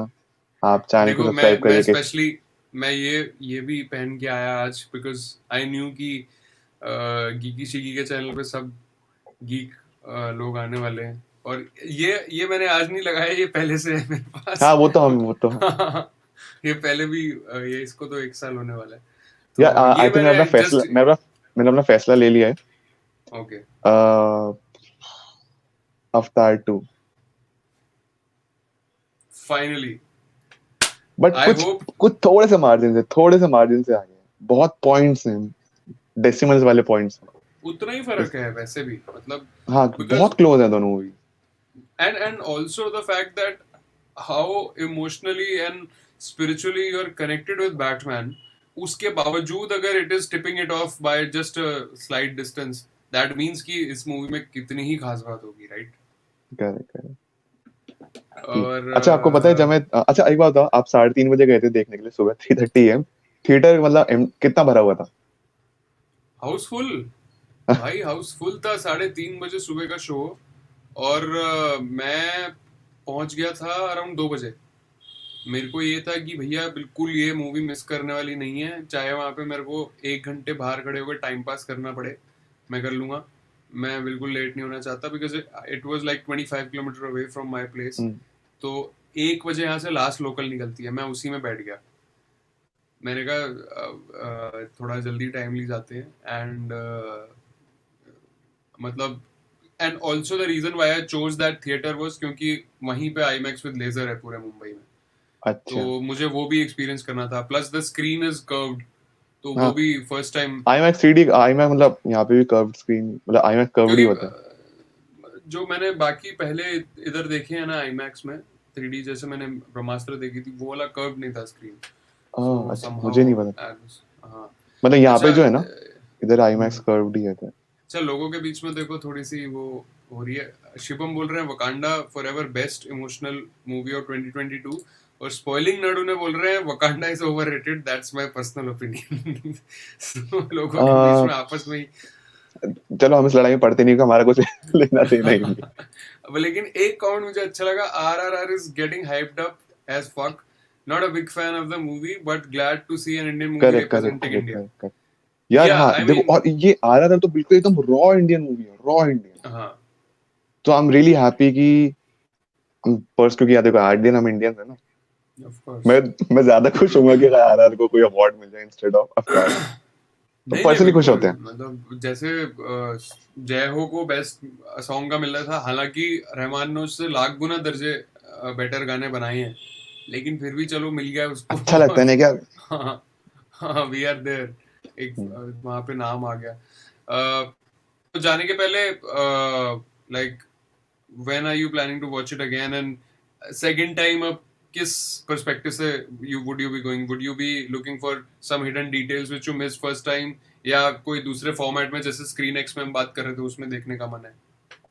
आप चैनल को देखो, सब्सक्राइब मैं करके। स्पेशली मैं ये भी पहन के आया आज बिकॉज आई न्यू कि गीकी शिकी के चैनल पे सब गीक लोग आने वाले हैं, और ये मैंने आज नहीं लगाया, ये पहले से है मेरे हाँ पास। वो तो हम ये पहले भी ये इसको तो 1 साल होने वाला है, यार तो आई ये थिंक मैं अपना मैंने फैसला जस्ट मैंने अपना फैसला ले लिया है। ओके अवतार 2, फाइनली बट आई कुछ होप कुछ थोड़े से मार्जिन से आगे हैं, बहुत पॉइंट्स हैं, डेसिमल्स वाले पॉइंट्स हैं। उतना ही फर्क है वैसे भी, मतलब हाँ बिकॉज बहुत क्लोज है दोनों movie. and also the fact that how emotionally and spiritually you're connected with Batman, उसके बावजूद अगर it is tipping it off by just a slight distance, that means कि इस मूवी में कितनी ही खास बात होगी, right? Correct correct. और अच्छा आपको पता है जब मैं अच्छा एक बात बताओ, आप 3:30 बजे गए थे देखने के लिए सुबह 3:30 AM, थिएटर मतलब कितना भरा हुआ था? हाउसफुल, भाई हाउसफुल था, 3:30 बजे सुबह का शो, और मैं पहुंच गया था अराउंड 2 बजे। मेरे को ये था कि भैया बिल्कुल ये मूवी मिस करने वाली नहीं है, चाहे वहाँ पे मेरे को 1 घंटे बाहर खड़े होकर टाइम पास करना पड़े, मैं कर लूँगा। मैं बिल्कुल लेट नहीं होना चाहता because it was like 25 kilometre away from my place. Hmm, तो 1 बजे यहाँ से लास्ट लोकल निकलती है, मैं उसी में बैठ गया। मैंने कहा थोड़ा जल्दी टाइम ली जाते हैं, एंड मतलब and also the reason why I chose that theatre was क्योंकि वहीं पे आईमैक्स विद लेजर है पूरे मुंबई में, अच्छा तो मुझे वो भी एक्सपीरियंस करना था, plus the screen is curved, तो वो हाँ। भी first time. IMAX 3D IMAX मतलब यहाँ पे भी कर्व्ड स्क्रीन मतलब IMAX कर्व्ड ही क्योंकि होता है। जो मैंने बाकी पहले इधर देखे हैं ना आईमैक्स में 3D, जैसे मैंने ब्रह्मास्त्र देखी थी, वो वाला कर्व नहीं था स्क्रीन, सो अच्छा मुझे नहीं समहाउ पता, हाँ। मतलब यहाँ अच्छा पे जो है ना इधर IMAX कर्व्ड ही है तो। अच्छा, लोगों के बीच में देखो थोड़ी सी वो हो रही है। शिवम बोल रहे हैं Wakanda forever best emotional movie of 2022, और स्पॉइलिंग नाडू ने बोल रहे हैं Wakanda is overrated, that's my personal opinion. So लोगों के बीच आ, में आपस में ही चलो हम इस लड़ाई में पड़ते नहीं कि हमारा कुछ लेना देना ही नहीं। अब लेकिन एक कमेंट मुझे अच्छा लगा, RRR is getting hyped up as fuck, not a big fan of the movie but glad to see an Indian movie correct correct representing correct India. Correct. यार या हाँ आई देखो, मीन और ये RRR तो बिल्कुल एकदम रॉ इंडियन मूवी है, रॉ इंडियन। हाँ, तो आई एम रियली हैप्पी कि हम पर्स, क्योंकि यार देखो 8 दिन हम इंडियन है ना। ऑफ मैं कोर्स। मैं ज्यादा खुश होऊंगा कि RRR को कोई अवार्ड मिल जाए इंस्टेड ऑफ अवतार। तो नहीं नहीं पर्सनली खुश बिल्कुल, होते हैं। मतलब जैसे जय हो को बेस्ट सॉन्ग का मिला था, हालांकि रहमान ने उससे लाख गुना दर्जे बेटर गाने बनाए हैं, लेकिन फिर भी चलो मिल गया उसको। अच्छा लगता है ना क्या? हाँ हाँ, वी आर देयर, एक हम्म। वहां पे नाम आ गया। तो जाने के पहले like when are you planning to watch it again, and second time अब किस पर्सपेक्टिव से you be going, would you be looking for some hidden details which you miss first time, या कोई दूसरे फॉर्मेट में जैसे स्क्रीन एक्स में हम बात कर रहे थे उसमें देखने का मन है?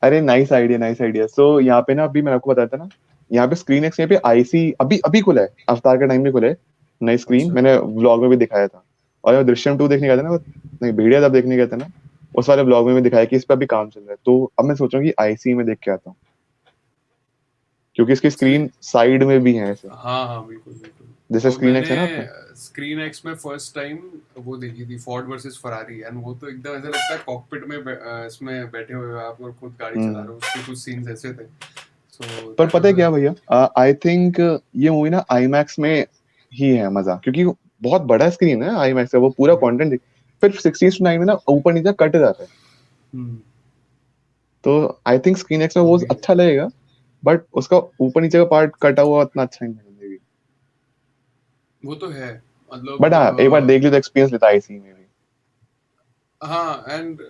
अरे नाइस आइडिया नाइस आइडिया। सो यहाँ पे ना अभी मैं आपको बताया था ना, यहाँ पे स्क्रीन एक्स, यहाँ पे IC अभी अभी खुला है, अवतार का टाइम भी खुला है, नई स्क्रीन, अच्छा। मैंने व्लॉग में भी दिखाया था। और जब दृश्यम 2 देखने गया था ना, नहीं भेड़िया जब देखने गया था ना, उस वाले ब्लॉग में भी दिखाया कि इस पर अभी काम चल रहा है। तो अब मैं सोच रहा हूँ कि IC में देख के आता हूँ, क्योंकि इसकी स्क्रीन साइड में भी है ऐसे, हाँ हाँ बिल्कुल बिल्कुल। जैसे तो स्क्रीन मैंने एक्स है ना अपना। स्क्रीन एक्स में फर्स्ट टाइम वो देखी थी फोर्ड वर्सेस फरारी, एंड वो तो एकदम ऐसा लगता है कॉकपिट में इसमें बैठे हुए हो आप और खुद गाड़ी चला रहे हम्म। हो, उसके कुछ सीन्स ऐसे थे, सो पर दैट पता है वाज क्या भैया, आई थिंक ये मूवी ना IMAX में ही है मजा, क्योंकि बहुत बड़ा स्क्रीन है IMAX का, वो पूरा कंटेंट फिर 16:9 में ना ऊपर नीचे कट जाता है। हम्म। तो आई थिंक स्क्रीन एक्स में वो ओके, अच्छा लगेगा, बट उसका ऊपर नीचे का पार्ट कटा हुआ उतना अच्छा नहीं लगेगा। वो तो है, बट मतलब हाँ एक बार देख ली तो एक्सपीरियंस लेता है IC में भी। हाँ, एंड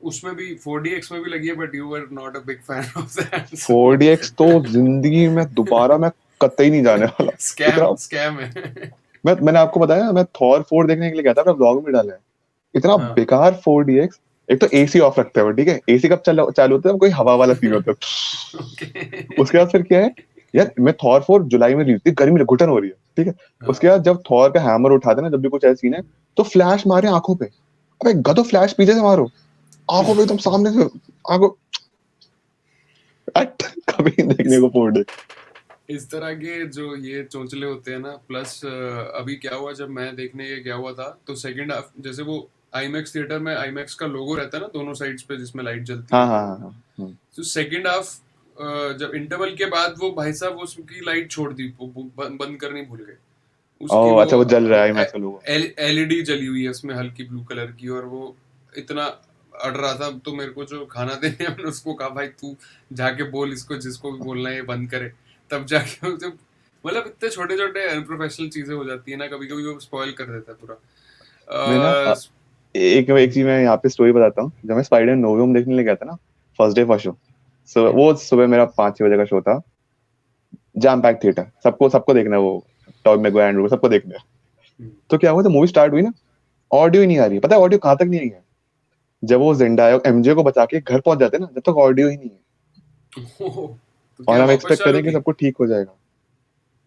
उसमें भी 4DX में भी लगी है, but you were not a big fan of that, so 4DX तो जिंदगी में दोबारा मैं कतई नहीं जाने वाला। स्कैम इतना स्कैम है। मैंने आपको बताया, मैं थॉर 4 देखने के लिए गया था, अपना ब्लॉग में डाला है। इतना हाँ बेकार 4DX। एक तो AC ऑफ रखते हैं वो, ठीक है, AC कब चालू होता है, कोई हवा वाला सीन होता है। उसके ओके। बाद फिर क्या है, यार मैं थॉर 4 जुलाई में रिलीज थी, गर्मी में घुटन हो रही है, ठीक है। उसके हाँ बाद जब थॉर का हैमर उठाते हैं ना, जब भी कुछ ऐसा सीन है, तो फ्लैश मारे आंखों पे, अबे गधो फ्लैश पीछे से मारो, आंखों पे एकदम सामने से, आंखों हट, कभी नहीं देखने को फोड़। इस तरह के जो ये चोंचले होते हैं ना, प्लस अभी क्या हुआ जब मैं देखने गया हुआ था, तो सेकंड हाफ जैसे वो आईमैक्स थिएटर में आईमैक्स का लोगो रहता है ना दोनों साइड्स पे जिसमें लाइट जलती हाँ है, हाँ तो हाँ हाँ। तो सेकंड हाफ जब इंटरवल के बाद वो भाई साहब उसकी लाइट छोड़ दी, वो बंद करनी भूल गए उसकी, ओह वो अच्छा, वो जल रहा है मैच का लोगो। एलईडी जली हुई है उसमें हल्की ब्लू कलर की, और वो इतना अड़ रहा था, तो मेरे को जो खाना देने हमने उसको कहा भाई तू जाके बोल इसको, जिसको भी बोलना है ये बंद करे, तब जाके जब मतलब इतने छोटे छोटे अनप्रोफेशनल चीजें हो जाती है ना, कभी कभी वो स्पॉइल कर देता है पूरा। मैं ना अ, एक चीज मैं यहाँ पे स्टोरी बताता हूँ। जब मैं स्पाइडर नो वे होम देखने ले गया था ना, फर्स्ट डे फर्स्ट शो, सो वो सुबह मेरा 5-6 बजे का शो था, जैम पैक थिएटर, सबको सबको देखना है वो, टॉब मैगवायर एंड्रू सबको देखना है। तो क्या हुआ, जब मूवी स्टार्ट हुई ना, ऑडियो ही नहीं आ रही है। पता है ऑडियो कहाँ तक नहीं आई है? जब वो जेंडाया एमजे को बचा के घर पहुंच जाते हैं ना, जब तक ऑडियो ही नहीं है। तो और क्या हम वापस एक्सपेक्ट चालू करें कि की? सब कुछ ठीक हो जाएगा।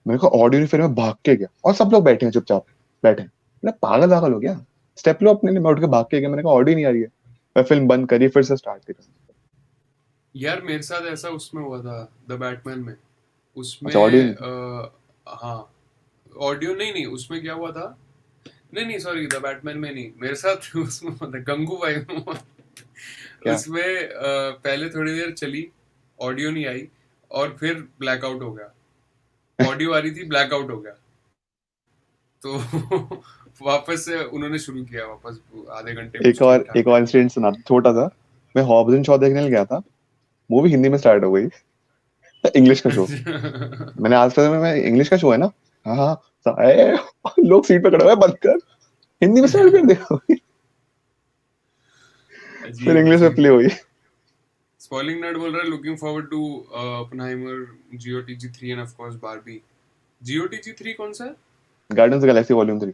मेरे को ऑडियो नहीं, फिर मैं भाग के गया और सब लोग बैठे हैं चुपचाप, बैठे हैं। मैं पागल पागल हो गया, स्टेप लो अपने लिए, मैं उठ के भाग के गया। मैंने कहा ऑडियो नहीं आ रही है। मैं फिल्म बंद करी, फिर से स्टार्ट करी। यार मेरे साथ ऐसा उसमें हुआ था, द बैटमैन में, अच्छा ऑडियो उसमें नहीं थी? हाँ ऑडियो नहीं, नहीं उसमें क्या हुआ था, नहीं नहीं सॉरी, द बैटमैन में नहीं, मेरे साथ उसमें हुआ था गंगूबाई में हुआ। क्या? उसमें पहले थोड़ी देर चली, ऑडियो नहीं आई, और फिर ब्लैकआउट हो गया, ऑडियो आ रही थी ब्लैकआउट हो गया, तो वापस से उन्होंने शुरू किया वापस, आधे घंटे कुछ ठीक ठाक एक और लगी। इंसिडेंट सुना, छोटा सा। मैं हॉब्स एंड शॉ देखने गया था, मूवी हिंदी में स्टार्ट हो गई, इंग्लिश का शो। मैंने आज तक मैं इंग्लिश का शो है ना, हाँ हाँ, लोग सीट पे खड़े हुए हैं, बंद कर, हिंदी में स्टार्ट कर दे। फिर अजीब इंग्लिश में अजीब। प्ले हुई। स्पॉइलिंग नट बोल रहा है looking forward to Oppenheimer, GOTG 3 and of course Barbie. GOTG 3 कौन सा है? Guardians of the galaxy volume 3।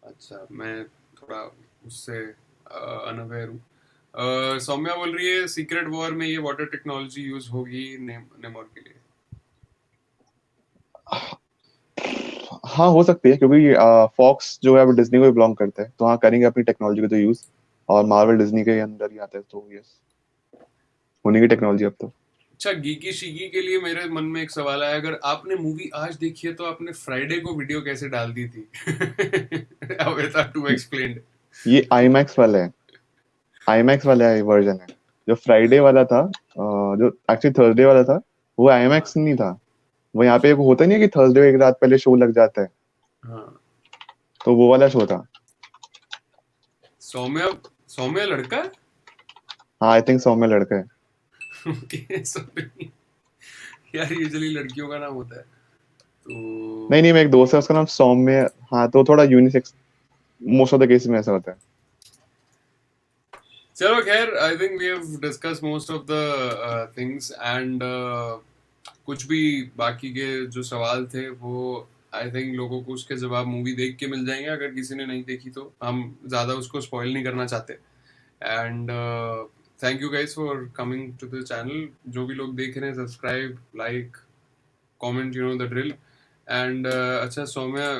अच्छा, मैं थोड़ा उससे अनअवेयर हूँ। सौम्या बोल रही है सीक्रेट वॉर में ये वाटर टेक्नोलॉजी यूज होगी नेमोर के लिए। हाँ हो सकती है, क्योंकि फॉक्स जो है वो डिज्नी को बिलोंग करता है, तो हाँ करेंगे अपनी टेक्नोलॉजी को तो यूज। और मार्वल डिज्नी के अंदर ही आता है, तो यस, उन्हीं की टेक्नोलॉजी अब तो। अच्छा, गीकी शीकी के लिए मेरे मन में एक सवाल आया, अगर आपने मूवी आज देखी है तो आपने फ्राइडे को वीडियो कैसे डाल दी थी? अवेता टू एक्सप्लेन्ड। ये आईमैक्स वाला है, आईमैक्स वाला वर्जन है। जो फ्राइडे वाला था, जो एक्चुअली थर्सडे वाला था, वो हाँ आईमैक्स नहीं था। वो यहाँ पे एक होता नहीं है कि थर्सडे एक रात पहले शो लग जाता है, हाँ। तो वो वाला शो था। सौम्या, सौम्या लड़का है? हाँ आई थिंक सौम्य लड़का है। ओके सॉरी यार, यूजुअली लड़कियों का नाम होता है, नहीं तो नहीं, मेरा एक दोस्त है, उसका नाम सौम्य। हाँ तो थोड़ा unisex most of the cases में ऐसा होता है। चलो खैर, I think we have discuss most of the things, and कुछ भी बाकी के जो सवाल थे वो आई थिंक लोगों को उसके जवाब मूवी देख के मिल जाएंगे, अगर किसी ने नहीं देखी तो हम ज़्यादा उसको स्पॉइल नहीं करना चाहते। And thank you guys for coming to the channel, जो भी लोग देख रहे हैं subscribe, like, comment, you know the drill. And अच्छा, सौम्या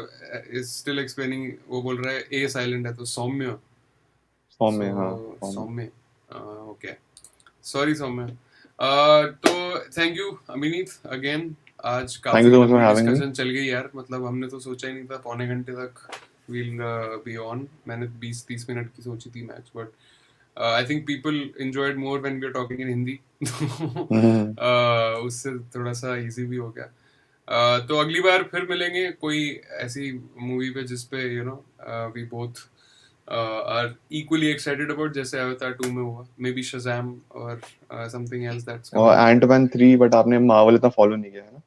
इज स्टिल एक्सप्लेनिंग, वो बोल रहा है ए साइलेंट है तो सौम्य, सो सौम्य, हाँ सौम्य। सौम्य, ओके, सॉरी सौम्य। तो थैंक यू अमिनीत अगेन, आज थैंक यू काफी सो मच फॉर लंबी हैविंग मी। डिस्कशन चल गई यार, मतलब हमने तो सोचा ही नहीं था पौने घंटे तक विल बी ऑन, मैंने 20-30 मिनट की सोची थी match, but I think people enjoyed more when we are talking in Hindi. उससे थोड़ा सा इजी भी हो गया। तो अगली बार फिर मिलेंगे कोई ऐसी मूवी पे जिसपे you know we both are equally excited about, जैसे अवतार 2 में हुआ, मे बी शज़ैम और समथिंग एल्स दैट्स और कमिंग अप। एंटमैन 3, बट आपने मार्वल इतना फॉलो नहीं किया है ना।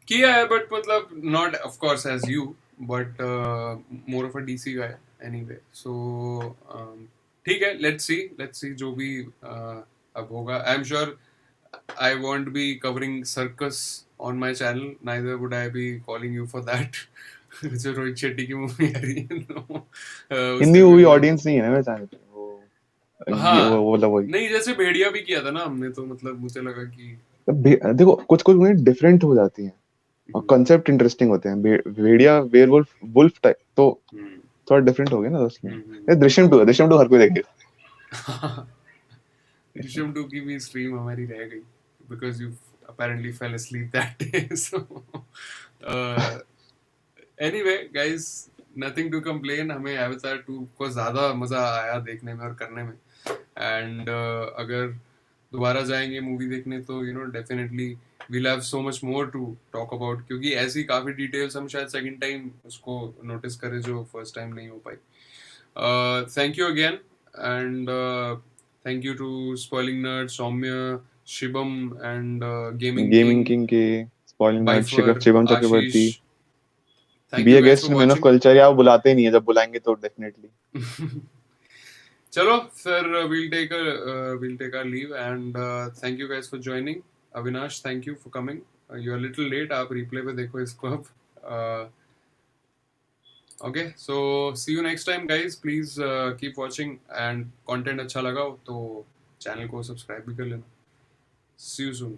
किया है बट मतलब not of course as you, but more of a DC guy anyway, so ठीक है, लेट्स सी जो भी अब होगा, I am sure I won't be covering circus on my channel. Neither would I be calling you for that. जो रोहित शेट्टी की movie आ रही है तो, हिंदी उसमें भी मूवी मैं ऑडियंस नहीं है ना मेरे चैनल पे, वो हाँ, वो मतलब वही। नहीं जैसे भेड़िया भी किया था ना हमने, तो मतलब मुझे लगा कि देखो कुछ कुछ मूवी डिफरेंट हो जाती हैं और हम्म, कंसेप्ट इंटरेस्टिंग होते हैं। भेड़िया वेयरवुल्फ वुल्फ टाइप तो थोड़ा डिफरेंट हो गया ना उसमें। ये दृश्यम 2 हर कोई देखेगा। दृश्यम 2 की भी स्ट्रीम हमारी रह गई because you apparently fell asleep that day. So anyway guys, nothing to complain. हमें Avatar 2 को ज़्यादा मज़ा आया देखने में और करने में, and अगर दोबारा जाएंगे मूवी देखने तो definitely we'll have so much more to talk about, क्योंकि ऐसी काफ़ी डिटेल्स हम शायद सेकंड टाइम उसको नोटिस करें जो फर्स्ट टाइम नहीं हो पाई. Thank you again, and thank you to Spoiling Nerd, Soumya, Shibam, and Gaming gaming King, king के spoiling not Bifer, Shivam Ashish. Chakraborty Thank बी you अ guys guest for in man of watching. Culture, या वो बुलाते ही नहीं है, जब बुलाएंगे तो डेफिनेटली। चलो फिर we'll take our leave, and thank you guys for joining. Avinash, thank you for coming. You're a little late. आप replay पे देखो इसको अब. Uh, okay, so see you next time guys. Please keep watching, and content अच्छा लगा हो तो channel को सब्सक्राइब भी कर लेना. See you soon.